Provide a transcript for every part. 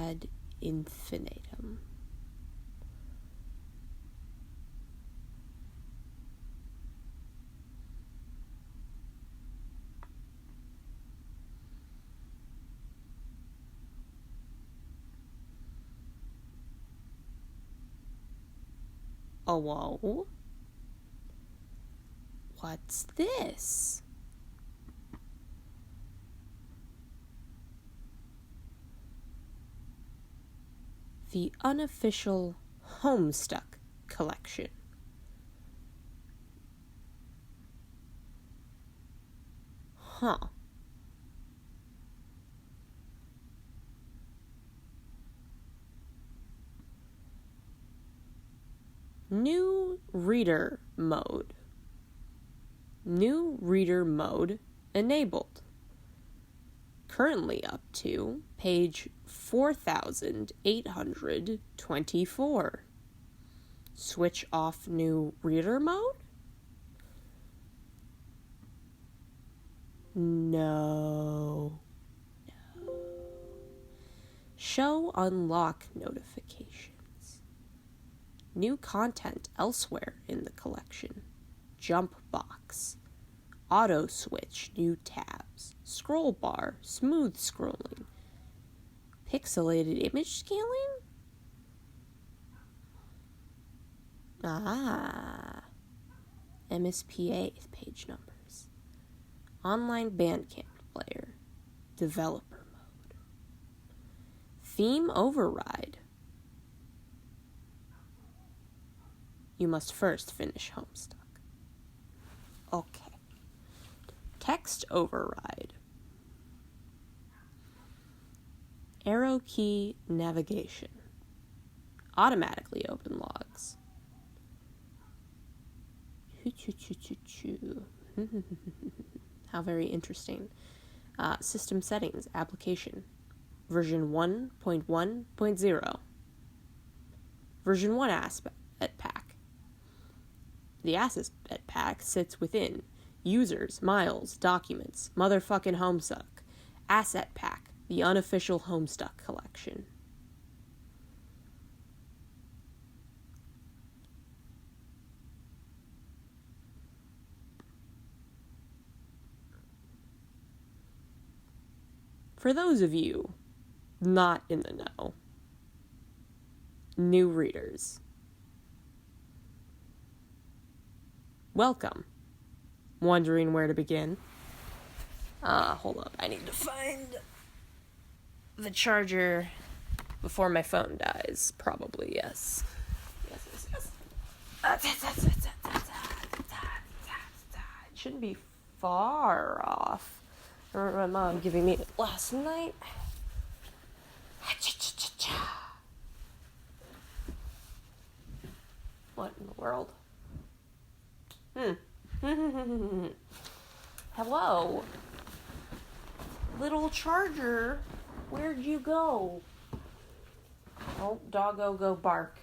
ad infinitum. Oh, whoa. What's this? The unofficial Homestuck collection. Huh. New reader mode. New reader mode enabled. Currently up to page 4824. Switch off new reader mode? No. Show unlock notifications. New content elsewhere in the collection. Jump box. Auto switch new tabs. Scroll bar. Smooth scrolling. Pixelated image scaling? MSPA page numbers. Online Bandcamp player. Developer mode. Theme override. You must first finish Homestuck. Okay. Text override. Arrow key navigation. Automatically open logs. How very interesting. System settings, application. Version 1.1.0. Version 1 asset pack. The asset pack sits within users, miles, documents, motherfucking Homestuck. Asset pack, the unofficial Homestuck collection. For those of you not in the know, new readers, welcome. Wondering where to begin? Hold up. I need to find the charger before my phone dies. Probably, yes. Yes. It shouldn't be far off. I remember my mom giving me it last night. What in the world? Hello? Little charger, where'd you go? Oh, doggo go bark.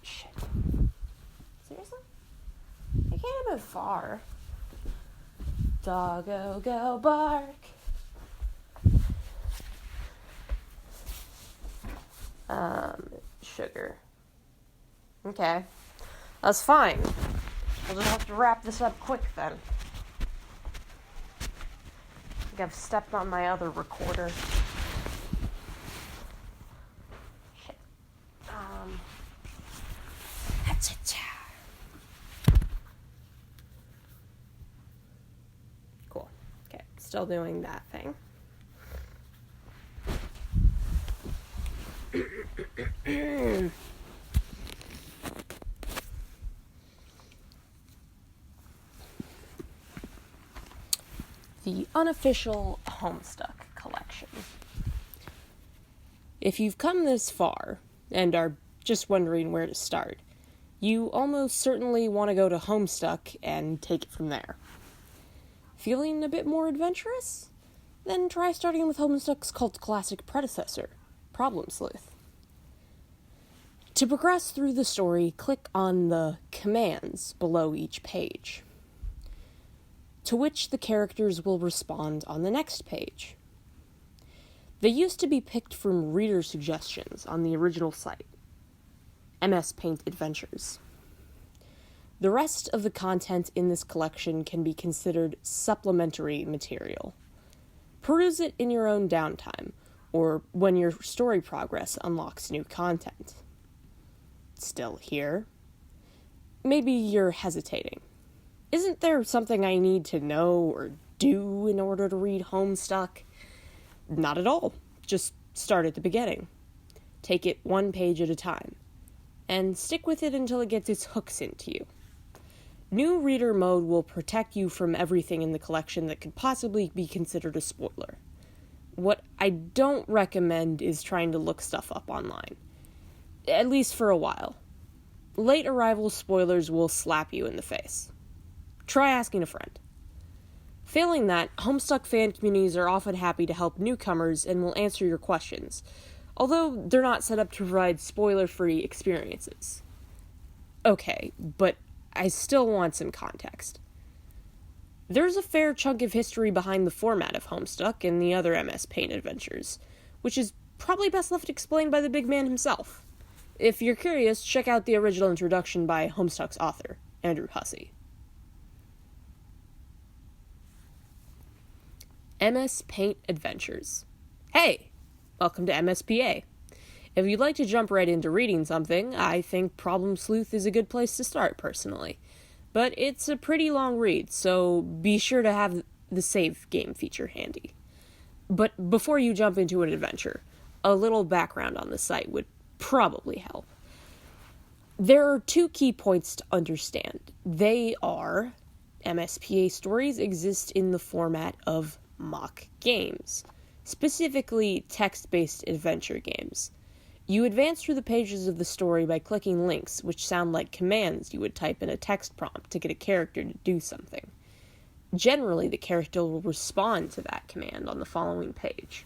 Shit. Seriously? I can't have been far. Doggo go bark. Sugar. Okay. That's fine. We'll just have to wrap this up quick then. I think I've stepped on my other recorder. Shit. Cool. Okay. Still doing that thing. The unofficial Homestuck collection. If you've come this far and are just wondering where to start, you almost certainly want to go to Homestuck and take it from there. Feeling a bit more adventurous? Then try starting with Homestuck's cult classic predecessor, Problem Sleuth. To progress through the story, click on the commands below each page. to which the characters will respond on the next page. They used to be picked from reader suggestions on the original site, MS Paint Adventures. The rest of the content in this collection can be considered supplementary material. Peruse it in your own downtime, or when your story progress unlocks new content. Still here? Maybe you're hesitating. Isn't there something I need to know or do in order to read Homestuck? Not at all. Just start at the beginning. Take it one page at a time, and stick with it until it gets its hooks into you. New reader mode will protect you from everything in the collection that could possibly be considered a spoiler. What I don't recommend is trying to look stuff up online, at least for a while. Late arrival spoilers will slap you in the face. Try asking a friend. Failing that, Homestuck fan communities are often happy to help newcomers and will answer your questions, although they're not set up to provide spoiler-free experiences. Okay, but I still want some context. There's a fair chunk of history behind the format of Homestuck and the other MS Paint adventures, which is probably best left explained by the big man himself. If you're curious, check out the original introduction by Homestuck's author, Andrew Hussey. MS Paint Adventures. Hey! Welcome to MSPA. If you'd like to jump right into reading something, I think Problem Sleuth is a good place to start, personally. But it's a pretty long read, so be sure to have the save game feature handy. But before you jump into an adventure, a little background on the site would probably help. There are two key points to understand. They are, MSPA stories exist in the format of mock games, specifically text-based adventure games. You advance through the pages of the story by clicking links, which sound like commands you would type in a text prompt to get a character to do something. Generally, the character will respond to that command on the following page.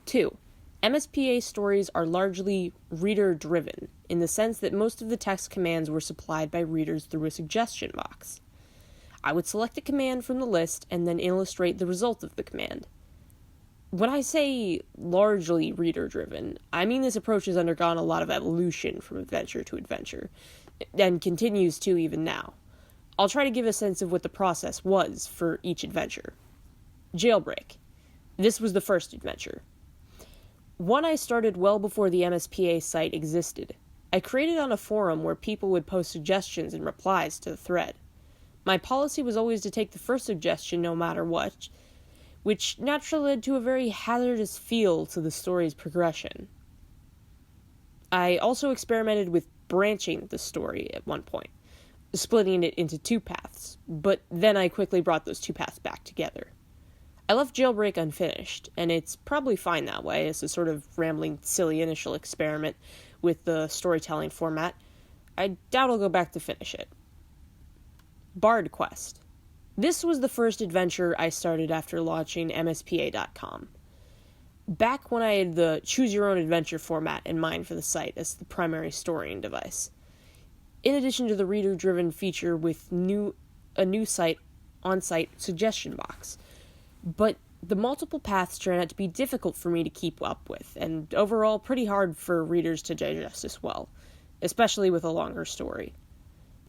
2. MSPA stories are largely reader-driven, in the sense that most of the text commands were supplied by readers through a suggestion box. I would select a command from the list and then illustrate the result of the command. When I say largely reader-driven, I mean this approach has undergone a lot of evolution from adventure to adventure, and continues to even now. I'll try to give a sense of what the process was for each adventure. Jailbreak. This was the first adventure. One I started well before the MSPA site existed. I created on a forum where people would post suggestions and replies to the thread. My policy was always to take the first suggestion no matter what, which naturally led to a very hazardous feel to the story's progression. I also experimented with branching the story at one point, splitting it into two paths, but then I quickly brought those two paths back together. I left Jailbreak unfinished, and it's probably fine that way as a sort of rambling, silly initial experiment with the storytelling format. I doubt I'll go back to finish it. Bard Quest. This was the first adventure I started after launching MSPA.com. Back when I had the choose-your-own-adventure format in mind for the site as the primary storying device. In addition to the reader-driven feature with a new site on-site suggestion box. But the multiple paths turned out to be difficult for me to keep up with, and overall pretty hard for readers to digest as well, especially with a longer story.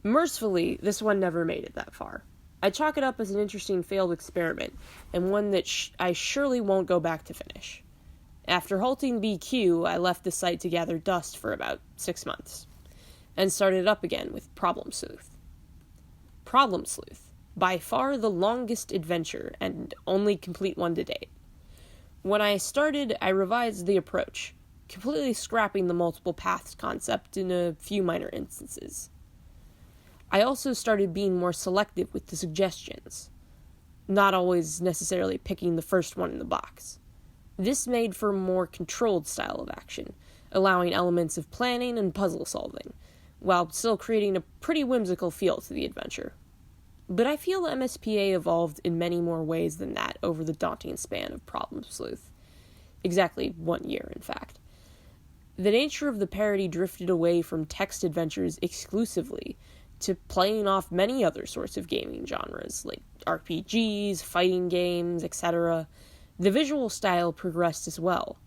Mercifully, this one never made it that far. I chalk it up as an interesting failed experiment, and one that I surely won't go back to finish. After halting BQ, I left the site to gather dust for about 6 months, and started up again with Problem Sleuth. Problem Sleuth, by far the longest adventure, and only complete one to date. When I started, I revised the approach, completely scrapping the multiple paths concept in a few minor instances. I also started being more selective with the suggestions, not always necessarily picking the first one in the box. This made for a more controlled style of action, allowing elements of planning and puzzle solving, while still creating a pretty whimsical feel to the adventure. But I feel MSPA evolved in many more ways than that over the daunting span of Problem Sleuth. Exactly 1 year, in fact. The nature of the parody drifted away from text adventures exclusively to playing off many other sorts of gaming genres, like RPGs, fighting games, etc., the visual style progressed as well,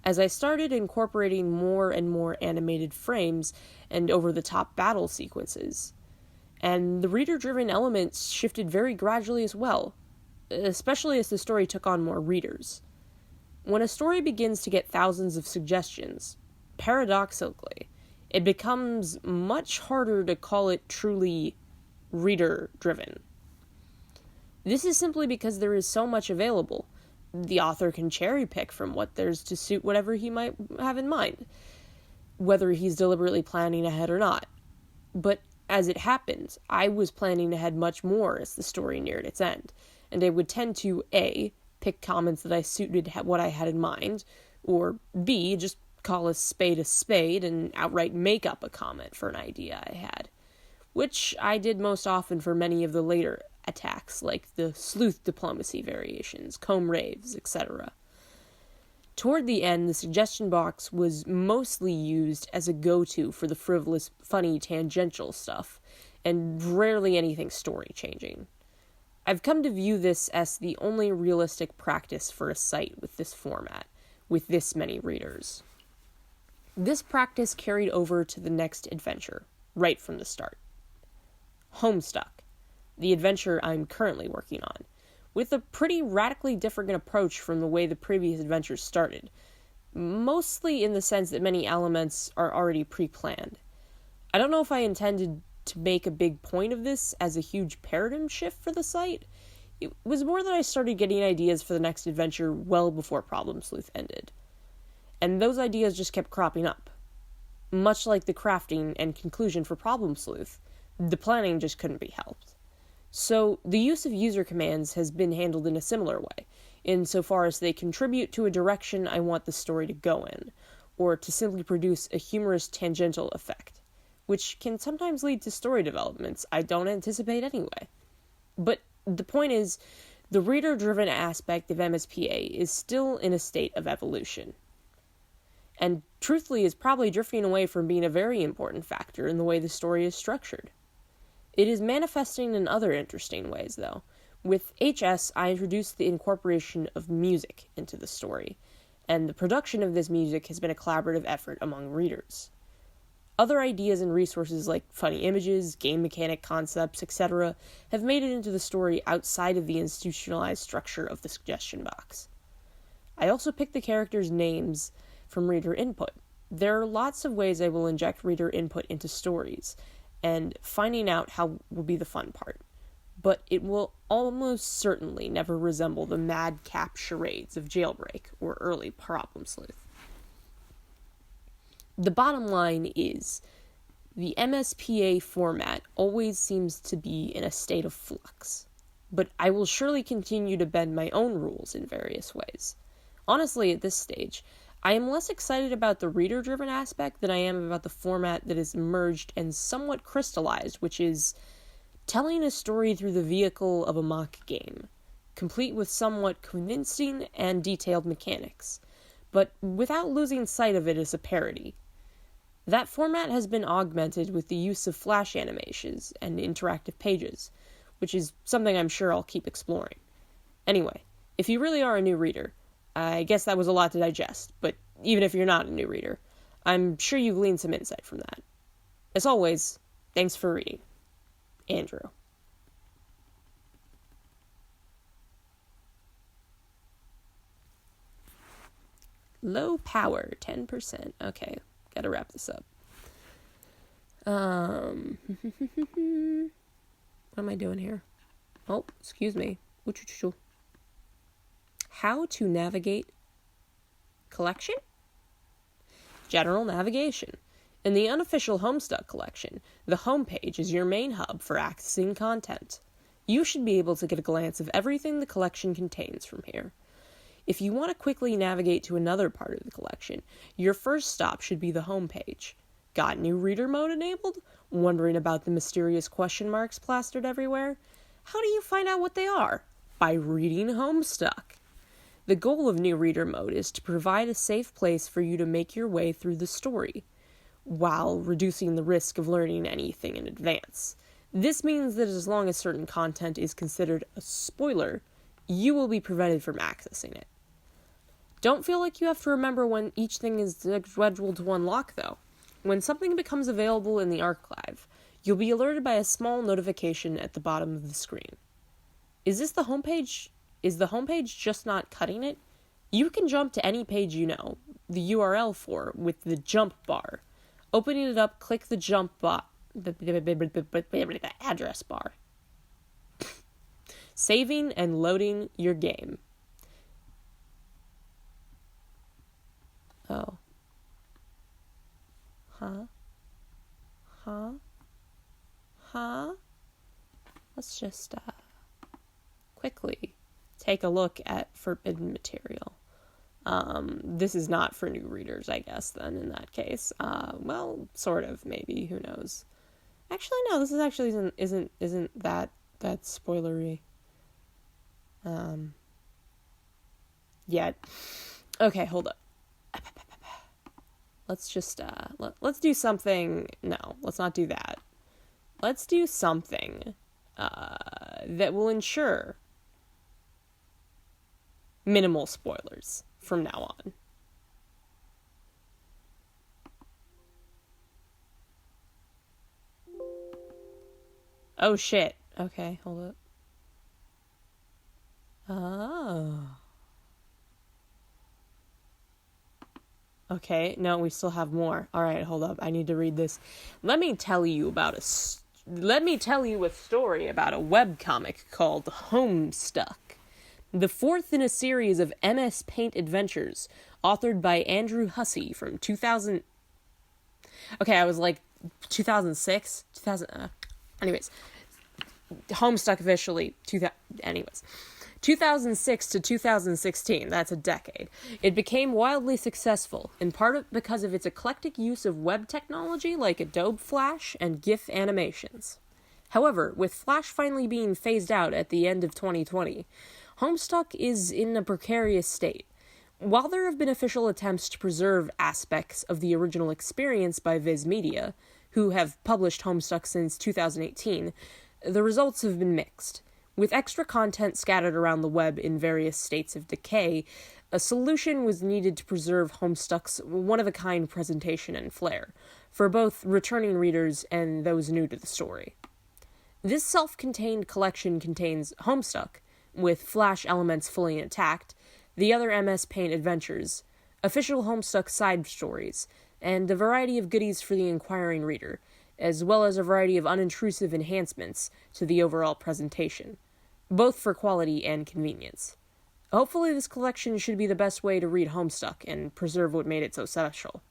as I started incorporating more and more animated frames and over-the-top battle sequences. And the reader-driven elements shifted very gradually as well, especially as the story took on more readers. When a story begins to get thousands of suggestions, paradoxically, it becomes much harder to call it truly reader-driven. This is simply because there is so much available. The author can cherry-pick from what there's to suit whatever he might have in mind, whether he's deliberately planning ahead or not. But as it happened, I was planning ahead much more as the story neared its end, and I would tend to A, pick comments that I suited what I had in mind, or B, just call a spade and outright make up a comment for an idea I had, which I did most often for many of the later attacks, like the sleuth diplomacy variations, comb raves, etc. Toward the end, the suggestion box was mostly used as a go-to for the frivolous, funny, tangential stuff, and rarely anything story-changing. I've come to view this as the only realistic practice for a site with this format, with this many readers. This practice carried over to the next adventure, right from the start. Homestuck, the adventure I'm currently working on, with a pretty radically different approach from the way the previous adventures started, mostly in the sense that many elements are already pre-planned. I don't know if I intended to make a big point of this as a huge paradigm shift for the site. It was more that I started getting ideas for the next adventure well before Problem Sleuth ended. And those ideas just kept cropping up. Much like the crafting and conclusion for Problem Sleuth, the planning just couldn't be helped. So, the use of user commands has been handled in a similar way, insofar as they contribute to a direction I want the story to go in, or to simply produce a humorous tangential effect, which can sometimes lead to story developments I don't anticipate anyway. But the point is, the reader-driven aspect of MSPA is still in a state of evolution, and truthfully is probably drifting away from being a very important factor in the way the story is structured. It is manifesting in other interesting ways, though. With HS, I introduced the incorporation of music into the story, and the production of this music has been a collaborative effort among readers. Other ideas and resources like funny images, game mechanic concepts, etc. have made it into the story outside of the institutionalized structure of the suggestion box. I also picked the characters' names from reader input. There are lots of ways I will inject reader input into stories, and finding out how will be the fun part. But it will almost certainly never resemble the madcap charades of Jailbreak or early Problem Sleuth. The bottom line is, the MSPA format always seems to be in a state of flux, but I will surely continue to bend my own rules in various ways. Honestly, at this stage, I am less excited about the reader-driven aspect than I am about the format that is merged and somewhat crystallized, which is telling a story through the vehicle of a mock game, complete with somewhat convincing and detailed mechanics, but without losing sight of it as a parody. That format has been augmented with the use of flash animations and interactive pages, which is something I'm sure I'll keep exploring. Anyway, if you really are a new reader, I guess that was a lot to digest, but even if you're not a new reader, I'm sure you gleaned some insight from that. As always, thanks for reading. Andrew. Low power, 10%. Okay, gotta wrap this up. What am I doing here? Oh, excuse me. How to navigate collection? General navigation. In the unofficial Homestuck collection, the homepage is your main hub for accessing content. You should be able to get a glance of everything the collection contains from here. If you want to quickly navigate to another part of the collection, your first stop should be the homepage. Got new reader mode enabled? Wondering about the mysterious question marks plastered everywhere? How do you find out what they are? By reading Homestuck. The goal of new reader mode is to provide a safe place for you to make your way through the story, while reducing the risk of learning anything in advance. This means that as long as certain content is considered a spoiler, you will be prevented from accessing it. Don't feel like you have to remember when each thing is scheduled to unlock, though. When something becomes available in the archive, you'll be alerted by a small notification at the bottom of the screen. Is the homepage just not cutting it? You can jump to any page you know the URL for with the jump bar. Opening it up, click the jump address bar. Saving and loading your game. Oh. Huh? Let's just, quickly take a look at forbidden material. This is not for new readers, I guess, then, in that case. Well, sort of, maybe, who knows. Actually, no, this isn't that spoilery. Yet. Okay, hold up. Let's just, let's do something. No, let's not do that. Let's do something, that will ensure minimal spoilers from now on. Oh, shit. Okay, hold up. Oh. Okay, no, we still have more. All right, hold up. I need to read this. Let me tell you a story about a webcomic called Homestuck, the fourth in a series of MS Paint adventures, authored by Andrew Hussey from 2000. Okay, I was like 2006, 2000. Anyways, Homestuck officially 2000. Anyways. 2006 to 2016, that's a decade. It became wildly successful, in part because of its eclectic use of web technology like Adobe Flash and GIF animations. However, with Flash finally being phased out at the end of 2020, Homestuck is in a precarious state. While there have been official attempts to preserve aspects of the original experience by Viz Media, who have published Homestuck since 2018, the results have been mixed. With extra content scattered around the web in various states of decay, a solution was needed to preserve Homestuck's one-of-a-kind presentation and flair, for both returning readers and those new to the story. This self-contained collection contains Homestuck, with Flash elements fully intact, the other MS Paint adventures, official Homestuck side stories, and a variety of goodies for the inquiring reader, as well as a variety of unintrusive enhancements to the overall presentation, both for quality and convenience. Hopefully this collection should be the best way to read Homestuck and preserve what made it so special.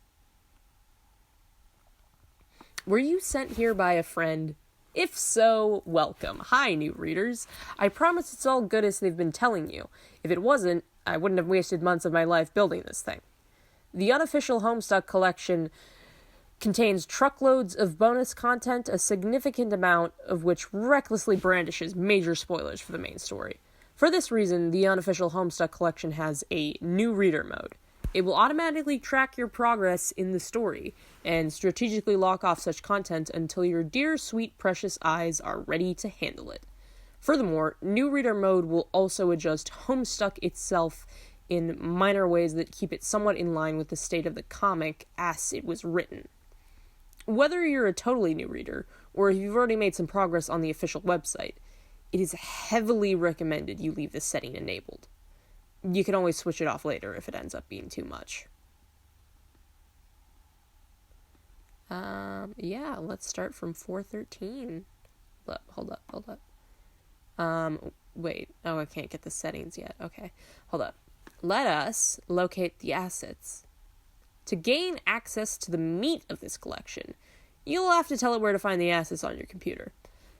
Were you sent here by a friend? If so, welcome. Hi, new readers. I promise it's all good as they've been telling you. If it wasn't, I wouldn't have wasted months of my life building this thing. The unofficial Homestuck collection contains truckloads of bonus content, a significant amount of which recklessly brandishes major spoilers for the main story. For this reason, the unofficial Homestuck collection has a new reader mode. It will automatically track your progress in the story, and strategically lock off such content until your dear, sweet, precious eyes are ready to handle it. Furthermore, new reader mode will also adjust Homestuck itself in minor ways that keep it somewhat in line with the state of the comic as it was written. Whether you're a totally new reader, or if you've already made some progress on the official website, it is heavily recommended you leave this setting enabled. You can always switch it off later if it ends up being too much. Yeah, let's start from 413. Hold up. Wait. Oh, I can't get the settings yet. Okay, hold up. Let us locate the assets. To gain access to the meat of this collection, you'll have to tell it where to find the assets on your computer.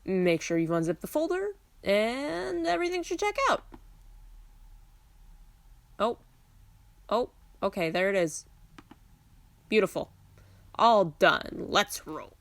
Make sure you've unzipped the folder, and everything should check out. Oh, okay, there it is. Beautiful. All done. Let's roll.